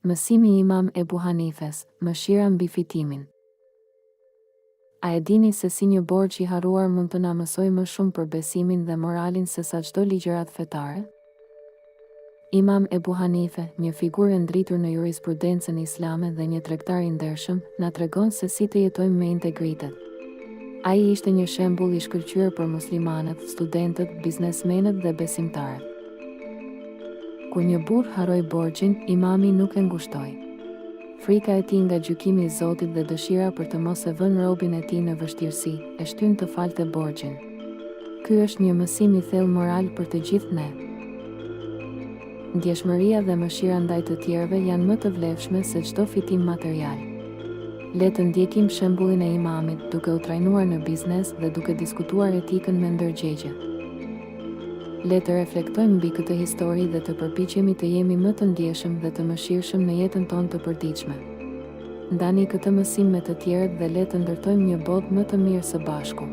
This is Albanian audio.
Mësimi i Imam Ebu Hanifes, mëshira mbi fitimin. A e dini se si një borxh i harruar mund të na mësojë më shumë për besimin dhe moralin se sa çdo ligjërat fetare? Imam Ebu Hanife, një figurë e ndritur në jurisprudencën islame dhe një tregtar i ndershëm, na tregon se si të jetojmë me integritet. Ai ishte një shembull i shkëlqyer për muslimanët, studentët, biznesmenët dhe besimtarët. Kur një burr harroi borxhin, Imami nuk e ngushtoi. Frika e tij nga gjykimi i Zotit dhe dëshira për të mos e vënë robin e tij në vështirësi, e shtyn të falte borxhin. Ky është një mësim i thellë moral për të gjithë ne. Ndjeshmëria dhe mëshira ndaj të tjerëve janë më të vlefshme se çdo fitim material. Le të ndjekim shembullin e Imamit, duke u trajnuar në biznes dhe duke diskutuar etikën me ndërgjegje. Le të reflektojmë mbi këtë histori dhe të përpiqemi të jemi më të ndjeshëm dhe të mëshirshëm në jetën tonë të përditshme. Ndani këtë mësim me të tjerët dhe le të ndërtojmë një botë më të mirë së bashku.